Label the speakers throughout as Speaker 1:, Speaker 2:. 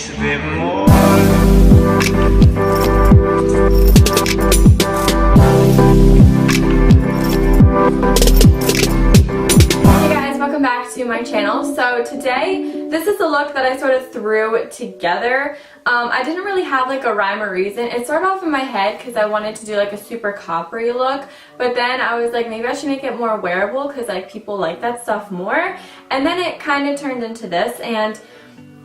Speaker 1: a bit more.
Speaker 2: Hey guys, welcome back to my channel. So today, this is the look that I sort of threw together. I didn't really have like a rhyme or reason. It started off in my head because I wanted to do like a super coppery look, but then I was like, maybe I should make it more wearable because like people like that stuff more. And then it kind of turned into this, and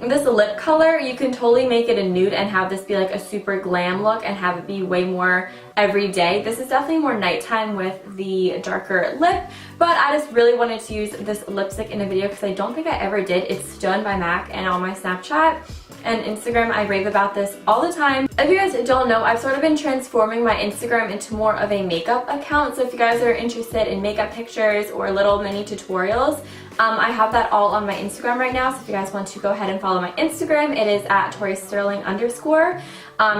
Speaker 2: this lip color, you can totally make it a nude and have this be like a super glam look and have it be way more everyday. This is definitely more nighttime with the darker lip, but I just really wanted to use this lipstick in a video because I don't think I ever did. It's done by MAC, and on my Snapchat and Instagram I rave about this all the time. If you guys don't know, I've sort of been transforming my Instagram into more of a makeup account, so if you guys are interested in makeup pictures or little mini tutorials, I have that all on my Instagram right now, so if you guys want to go ahead and follow my Instagram, it is at @ToriSterling_.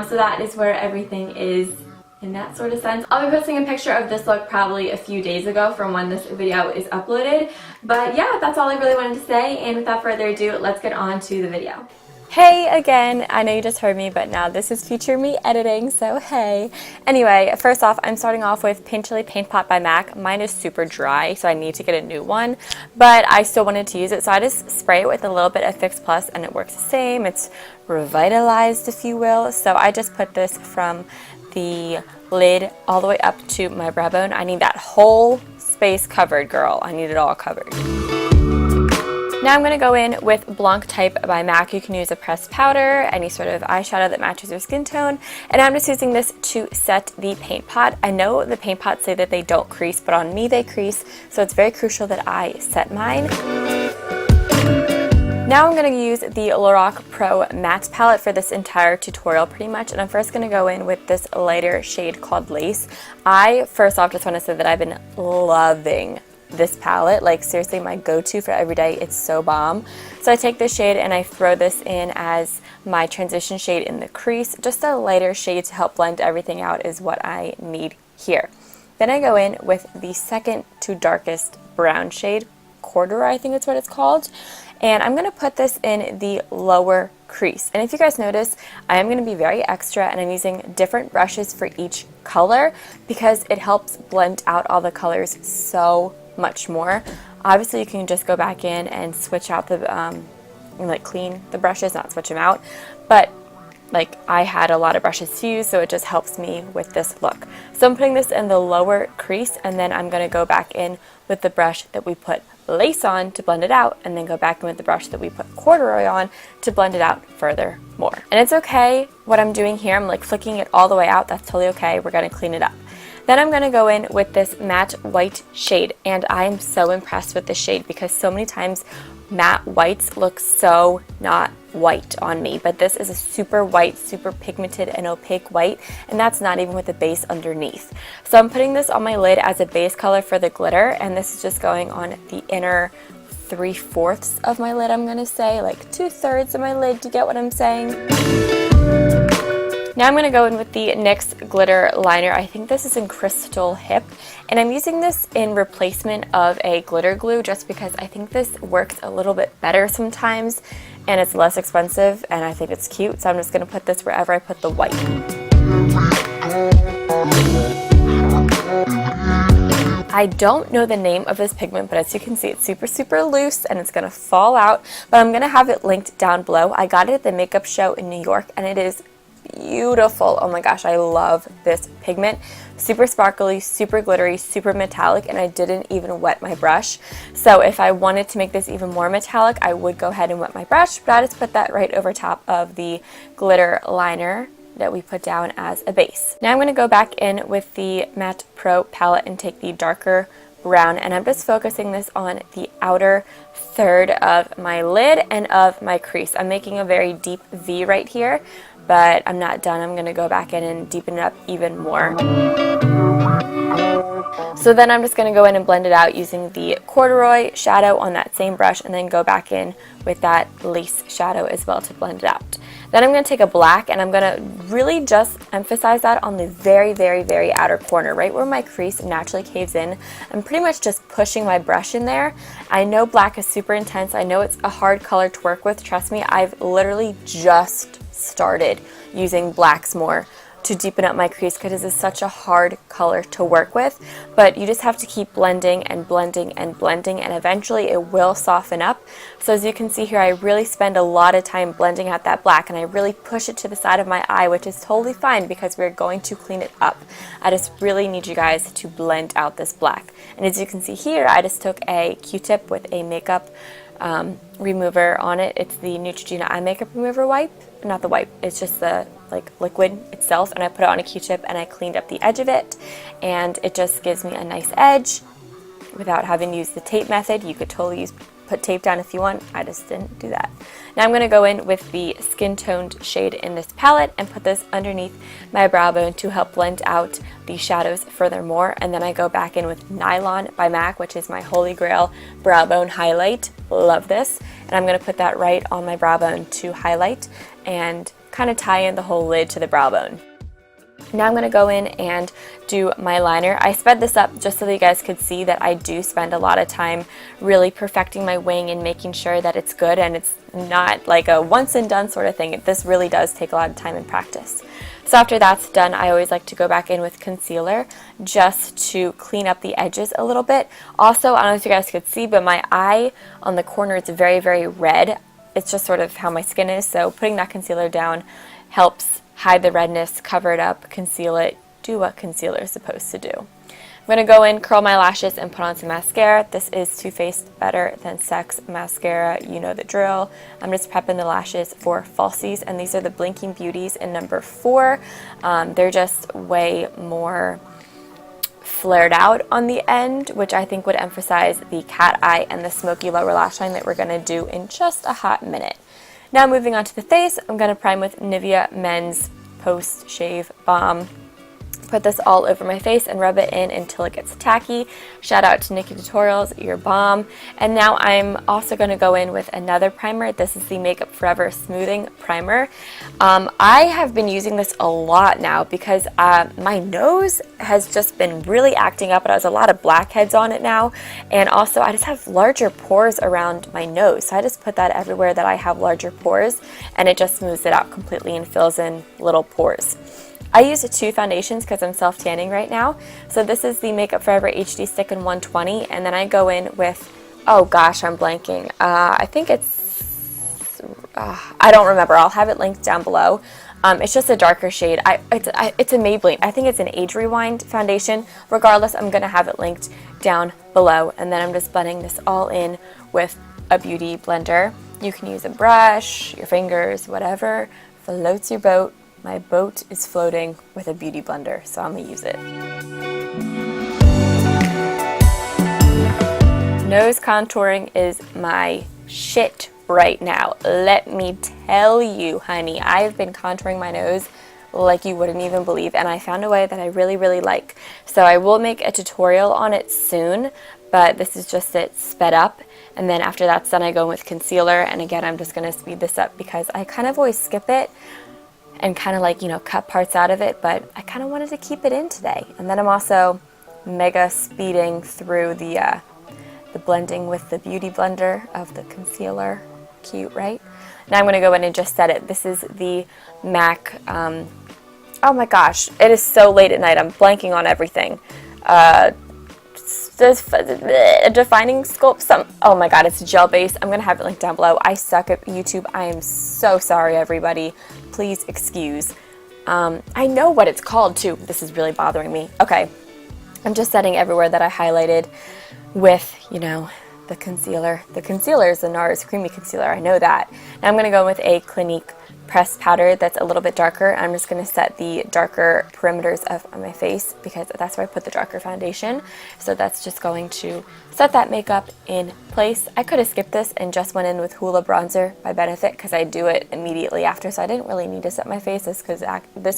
Speaker 2: So that is where everything is in that sort of sense. I'll be posting a picture of this look probably a few days ago from when this video is uploaded. But yeah, that's all I really wanted to say, and without further ado, let's get on to the video. Hey again, I know you just heard me, but now this is future me editing, so hey. Anyway, first off, I'm starting off with Paint Chili Paint Pot by MAC. Mine is super dry, so I need to get a new one, but I still wanted to use it, so I just spray it with a little bit of Fix Plus, and it works the same. It's revitalized, if you will, so I just put this from the lid all the way up to my brow bone. I need that whole space covered, girl. I need it all covered. Now I'm going to go in with Blanc Type by MAC. You can use a pressed powder, any sort of eyeshadow that matches your skin tone, and I'm just using this to set the paint pot. I know the paint pots say that they don't crease, but on me they crease, so it's very crucial that I set mine. Now I'm going to use the Lorac Pro Matte Palette for this entire tutorial pretty much, and I'm first going to go in with this lighter shade called Lace. I first off just want to say that I've been loving this palette, like seriously my go-to for every day. It's so bomb. So I take this shade and I throw this in as my transition shade in the crease. Just a lighter shade to help blend everything out is what I need here. Then I go in with the second to darkest brown shade, Corduroy I think that's what it's called, and I'm going to put this in the lower crease. And if you guys notice, I am going to be very extra, and I'm using different brushes for each color because it helps blend out all the colors so much more. Obviously you can just go back in and switch out the like clean the brushes, not switch them out, but like I had a lot of brushes to use, so it just helps me with this look. So I'm putting this in the lower crease, and then I'm going to go back in with the brush that we put Lace on to blend it out, and then go back in with the brush that we put Corduroy on to blend it out further more. And it's okay what I'm doing here, I'm like flicking it all the way out, that's totally okay. We're going to clean it up. Then I'm going to go in with this matte white shade, and I am so impressed with this shade because so many times matte whites look so not white on me, but this is a super white, super pigmented and opaque white, and that's not even with the base underneath. So I'm putting this on my lid as a base color for the glitter, and this is just going on the inner 3/4 of my lid, I'm going to say, like 2/3 of my lid, to get what I'm saying. Now I'm going to go in with the NYX glitter liner. I think this is in Crystal Hip, and I'm using this in replacement of a glitter glue just because I think this works a little bit better sometimes, and it's less expensive, and I think it's cute, so I'm just going to put this wherever I put the white. I don't know the name of this pigment, but as you can see, it's super loose and it's going to fall out, but I'm going to have it linked down below. I got it at the makeup show in New York, and it is beautiful. Oh my gosh, I love this pigment. Super sparkly, super glittery, super metallic, and I didn't even wet my brush. So if I wanted to make this even more metallic, I would go ahead and wet my brush, but I just put that right over top of the glitter liner that we put down as a base. Now I'm going to go back in with the Matte Pro palette and take the darker brown, and I'm just focusing this on the outer third of my lid and of my crease. I'm making a very deep V right here, but I'm not done. I'm going to go back in and deepen it up even more. So then I'm just going to go in and blend it out using the Corduroy shadow on that same brush, and then go back in with that lace shadow as well to blend it out. Then I'm going to take a black and I'm going to really just emphasize that on the very, very, very outer corner, right where my crease naturally caves in. I'm pretty much just pushing my brush in there. I know black is super intense. I know it's a hard color to work with. Trust me, I've literally just started using blacks more to deepen up my crease because this is such a hard color to work with, but you just have to keep blending and blending and blending, and eventually it will soften up. So as you can see here, I really spend a lot of time blending out that black, and I really push it to the side of my eye, which is totally fine because we're going to clean it up. I just really need you guys to blend out this black. And as you can see here, I just took a Q-tip with a makeup remover on it. It's the Neutrogena eye makeup remover wipe. Not the wipe, it's just the liquid itself, and I put it on a Q-tip and I cleaned up the edge of it, and it just gives me a nice edge without having to use the tape method. You could totally put tape down if you want. I just didn't do that. Now I'm going to go in with the skin toned shade in this palette and put this underneath my brow bone to help blend out the shadows furthermore, and then I go back in with Nylon by MAC, which is my holy grail brow bone highlight. Love this. And I'm going to put that right on my brow bone to highlight and kind of tie in the whole lid to the brow bone. Now I'm going to go in and do my liner. I sped this up just so that you guys could see that I do spend a lot of time really perfecting my wing and making sure that it's good, and it's not like a once and done sort of thing. This really does take a lot of time and practice. So after that's done, I always like to go back in with concealer just to clean up the edges a little bit. Also, I don't know if you guys could see, but my eye on the corner is very, very red. It's just sort of how my skin is, so putting that concealer down helps hide the redness, cover it up, conceal it, do what concealer is supposed to do. I'm going to go in, curl my lashes, and put on some mascara. This is Too Faced Better Than Sex mascara. You know the drill. I'm just prepping the lashes for falsies, and these are the Blinking Beauties in number 4. They're just way more flared out on the end, which I think would emphasize the cat eye and the smoky lower lash line that we're going to do in just a hot minute. Now moving on to the face, I'm going to prime with Nivea Men's Post Shave Balm. Put this all over my face and rub it in until it gets tacky. Shout out to Nikki Tutorials, your bomb. And now I'm also going to go in with another primer. This is the Makeup Forever Smoothing Primer. I have been using this a lot now because my nose has just been really acting up, and there's a lot of blackheads on it now. And also I just have larger pores around my nose. So I just put that everywhere that I have larger pores, and it just smooths it out completely and fills in little pores. I use 2 foundations because I'm self-tanning right now. So this is the Makeup Forever HD Stick in 120, and then I go in with, oh gosh, I'm blanking. I think it's, I don't remember. I'll have it linked down below. It's just a darker shade. It's a Maybelline. I think it's an Age Rewind foundation. Regardless, I'm going to have it linked down below, and then I'm just blending this all in with a beauty blender. You can use a brush, your fingers, whatever floats your boat. My boat is floating with a beauty blender, so I'm going to use it. Nose contouring is my shit right now. Let me tell you, honey, I've been contouring my nose like you wouldn't even believe, and I found a way that I really, really like. So I will make a tutorial on it soon, but this is just it sped up. And then after that's done, I go in with concealer, and again, I'm just going to speed this up because I kind of always skip it and kind of like, you know, cut parts out of it, but I kind of wanted to keep it in today. And then I'm also mega speeding through the blending with the beauty blender of the concealer. Cute, right? Now I'm going to go in and just set it. This is the MAC, oh my gosh, it is so late at night, I'm blanking on everything. Defining Sculpt, oh my god, it's gel base. I'm going to have it linked down below. I suck at YouTube. I am so sorry, everybody. Please excuse. I know what it's called too. This is really bothering me. Okay, I'm just setting everywhere that I highlighted with, you know, the concealer. The concealer is the NARS Creamy Concealer. I know that. Now I'm going to go with a Clinique pressed powder that's a little bit darker. I'm just going to set the darker perimeters of my face because that's where I put the darker foundation. So that's just going to set that makeup in place. I could have skipped this and just went in with Hoola Bronzer by Benefit because I do it immediately after, so I didn't really need to set my face. This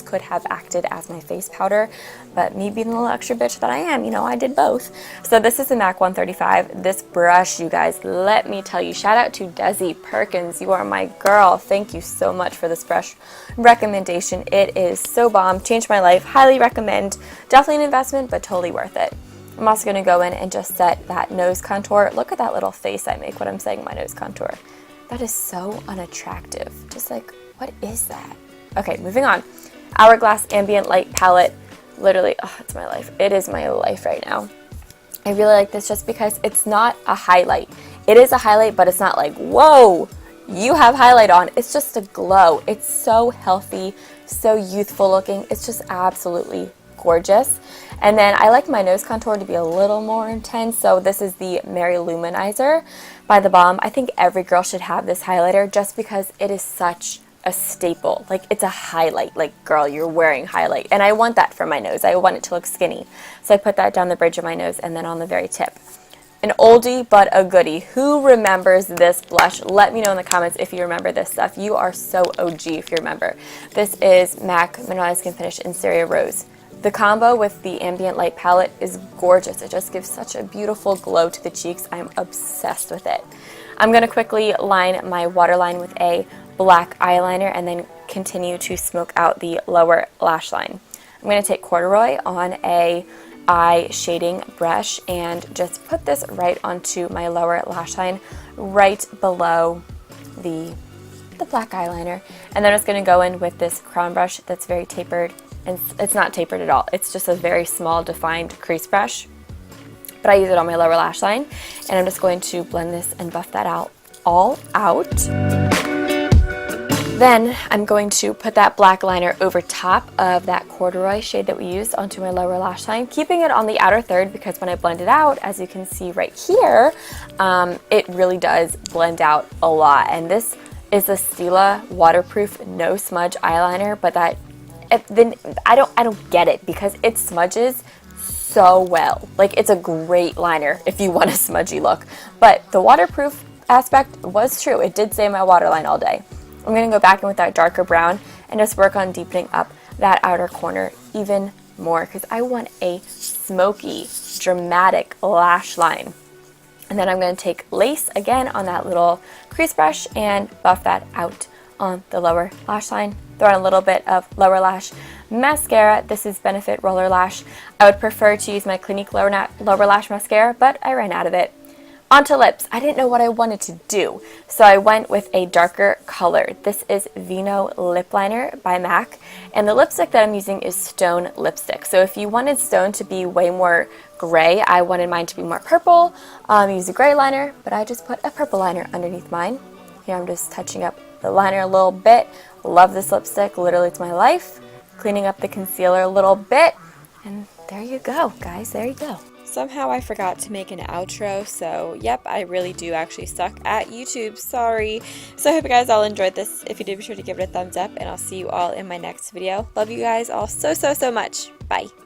Speaker 2: could have acted as my face powder, but me being the little extra bitch that I am, you know, I did both. So this is the MAC 135. This brush, you guys, let me tell you, shout out to Desi Perkins. You are my girl. Thank you so much for this brush recommendation. It is so bomb. Changed my life. Highly recommend. Definitely an investment, but totally worth it. I'm also going to go in and just set that nose contour. Look at that little face I make when I'm setting my nose contour. That is so unattractive. Just like, what is that? Okay, moving on. Hourglass Ambient Light Palette. Literally, oh, it's my life. It is my life right now. I really like this just because it's not a highlight. It is a highlight, but it's not like, whoa, you have highlight on. It's just a glow. It's so healthy, so youthful looking. It's just absolutely gorgeous. And then I like my nose contour to be a little more intense, so this is the Mary Luminizer by The Balm. I think every girl should have this highlighter just because it is such a staple. Like, it's a highlight. Like, girl, you're wearing highlight. And I want that for my nose. I want it to look skinny. So I put that down the bridge of my nose and then on the very tip. An oldie but a goodie. Who remembers this blush? Let me know in the comments if you remember this stuff. You are so OG if you remember. This is MAC Mineralized Skin Finish in Ceria Rose. The combo with the Ambient Light palette is gorgeous. It just gives such a beautiful glow to the cheeks. I'm obsessed with it. I'm going to quickly line my waterline with a black eyeliner and then continue to smoke out the lower lash line. I'm going to take corduroy on a eye shading brush and just put this right onto my lower lash line, right below the black eyeliner. And then I'm just going to go in with this crown brush that's very tapered. And it's not tapered at all. It's just a very small defined crease brush. But I use it on my lower lash line. And I'm just going to blend this and buff that out all out. Then I'm going to put that black liner over top of that corduroy shade that we used onto my lower lash line, keeping it on the outer third because when I blend it out, as you can see right here, it really does blend out a lot. And this is a Stila waterproof no smudge eyeliner, but that then I don't get it because it smudges so well. Like, it's a great liner if you want a smudgy look. But the waterproof aspect was true. It did stay in my waterline all day. I'm going to go back in with that darker brown and just work on deepening up that outer corner even more because I want a smoky, dramatic lash line. And then I'm going to take lace again on that little crease brush and buff that out on the lower lash line. Throw on a little bit of lower lash mascara. This is Benefit Roller Lash. I would prefer to use my Clinique lower lash mascara, but I ran out of it. Onto lips. I didn't know what I wanted to do, so I went with a darker color. This is Vino Lip Liner by MAC, and the lipstick that I'm using is Stone lipstick. So if you wanted Stone to be way more gray, I wanted mine to be more purple. Use a gray liner, but I just put a purple liner underneath mine. Here I'm just touching up the liner a little bit. Love this lipstick. Literally, it's my life. Cleaning up the concealer a little bit. And there you go, guys. There you go. Somehow I forgot to make an outro, so yep, I really do actually suck at YouTube. Sorry. So I hope you guys all enjoyed this. If you did, be sure to give it a thumbs up, and I'll see you all in my next video. Love you guys all so much. Bye.